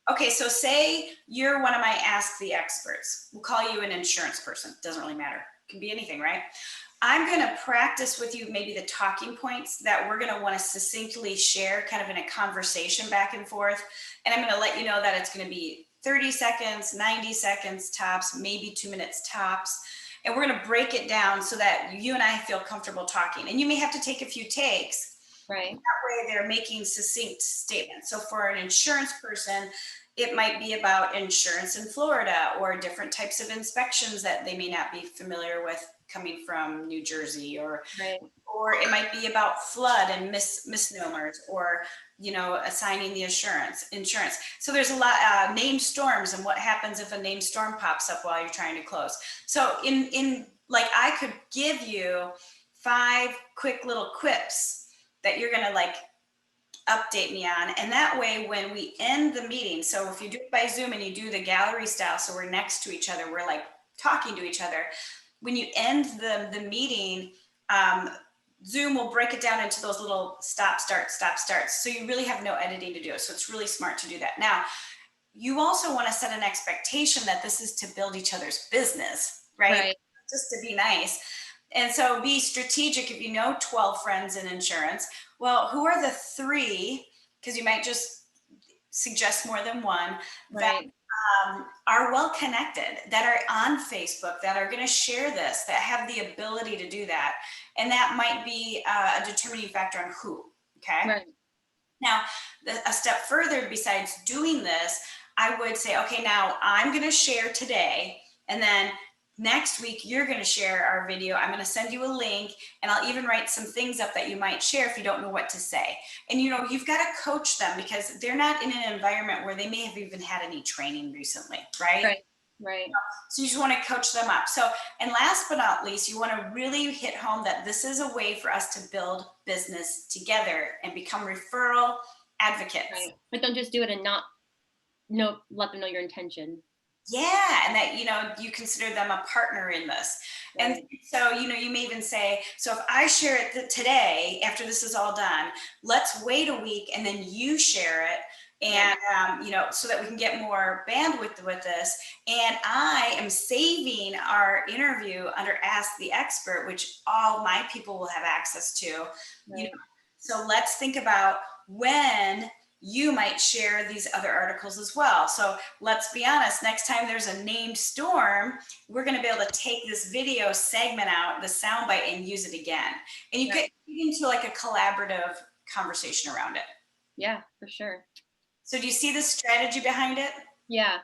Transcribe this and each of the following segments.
Okay, so say you're one of my Ask the Experts. We'll call you an insurance person. Doesn't really matter. It can be anything, right? I'm going to practice with you maybe the talking points that we're going to want to succinctly share kind of in a conversation back and forth. And I'm going to let you know that it's going to be 30 seconds, 90 seconds tops, maybe 2 minutes tops. And we're going to break it down so that you and I feel comfortable talking. And you may have to take a few takes. Right. That way they're making succinct statements. So for an insurance person, it might be about insurance in Florida or different types of inspections that they may not be familiar with coming from New Jersey, or Right. or it might be about flood and misnomers, or assigning the insurance. So there's a lot named storms and what happens if a named storm pops up while you're trying to close. So in like I could give you 5 quick little quips that you're gonna like update me on. And that way, when we end the meeting, so if you do it by Zoom and you do the gallery style, so we're next to each other, we're like talking to each other. When you end the meeting, Zoom will break it down into those little stop, start, stop, starts. So you really have no editing to do. So it's really smart to do that. Now, you also want to set an expectation that this is to build each other's business, right? Just to be nice. And so be strategic. If you know 12 friends in insurance, well, who are the 3, because you might just suggest more than one, that are well connected, that are on Facebook, that are going to share this, that have the ability to do that. And that might be a determining factor on who. Okay. Right. Now, a step further, besides doing this, I would say, okay, now I'm going to share today, and then next week you're going to share our video. I'm going to send you a link, and I'll even write some things up that you might share if you don't know what to say. And you've got to coach them because they're not in an environment where they may have even had any training recently, right? Right. So you just want to coach them up. So, and last but not least, you want to really hit home that this is a way for us to build business together and become referral advocates. Right. But don't just do it and not let them know your intention. Yeah, and that you consider them a partner in this. Right. And so you may even say, so if I share it today after this is all done, let's wait a week and then you share it, and so that we can get more bandwidth with this. And I am saving our interview under Ask the Expert, which all my people will have access to. Right. So let's think about when you might share these other articles as well. So let's be honest, next time there's a named storm, we're going to be able to take this video segment out, the soundbite, and use it again. And you get into like a collaborative conversation around it. Yeah, for sure. So do you see the strategy behind it? Yeah.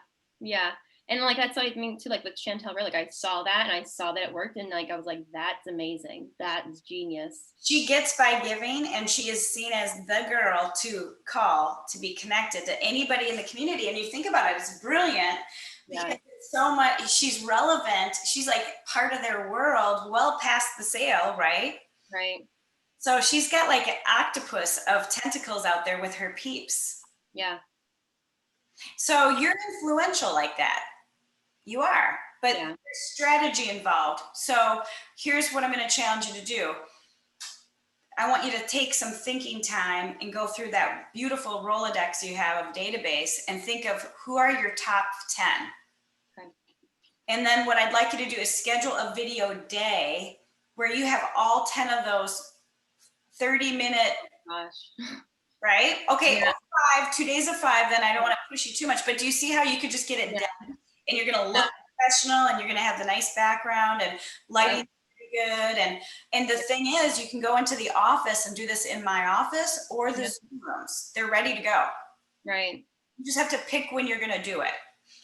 And like that's what I mean too, like with Chantel, like I saw that and I saw that it worked, and like I was like, that's amazing. That is genius. She gets by giving, and she is seen as the girl to call to be connected to anybody in the community. And you think about it, it's brilliant because it's so much. She's relevant. She's like part of their world, well past the sale, right? Right. So she's got like an octopus of tentacles out there with her peeps. Yeah. So you're influential like that. You are, but there's strategy involved. So here's what I'm going to challenge you to do. I want you to take some thinking time and go through that beautiful Rolodex you have of database and think of who are your top 10. Okay. And then what I'd like you to do is schedule a video day where you have all 10 of those 30-minute. Oh gosh. Right? Okay, 5, 2 days of 5, then I don't want to push you too much, but do you see how you could just get it done? And you're going to look professional, and you're going to have the nice background, and lighting pretty good. And the thing is, you can go into the office and do this in my office or the Zoom rooms. They're ready to go. Right. You just have to pick when you're going to do it.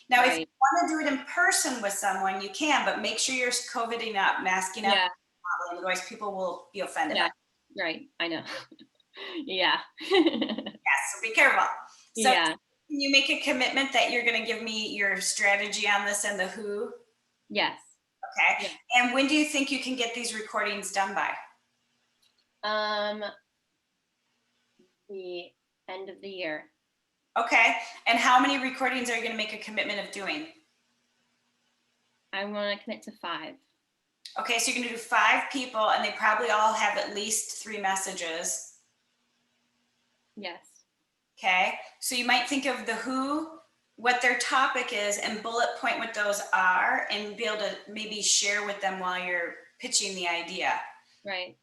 Now, if you want to do it in person with someone, you can, but make sure you're COVIDing up, masking up, otherwise people will be offended. Yeah, right. I know. Yeah. So be careful. So can you make a commitment that you're going to give me your strategy on this and the who? Yes. Okay. Yeah. And when do you think you can get these recordings done by? The end of the year. Okay. And how many recordings are you going to make a commitment of doing? I want to commit to 5. Okay. So you're going to do 5 people, and they probably all have at least 3 messages. Yes. Okay. So you might think of the who, what their topic is and bullet point what those are and be able to maybe share with them while you're pitching the idea. Right.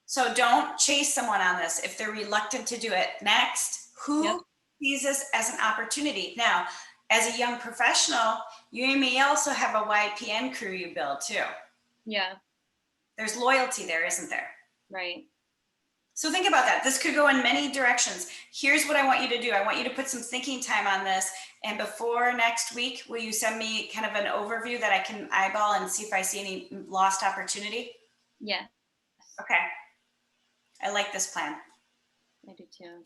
So don't chase someone on this if they're reluctant to do it. Next, Yep. who sees this as an opportunity? Now, as a young professional, you may also have a YPN crew you build too. Yeah. There's loyalty there, isn't there? Right. So think about that. This could go in many directions. Here's what I want you to do. I want you to put some thinking time on this. And before next week, will you send me kind of an overview that I can eyeball and see if I see any lost opportunity? Yeah. Okay. I like this plan. I do too.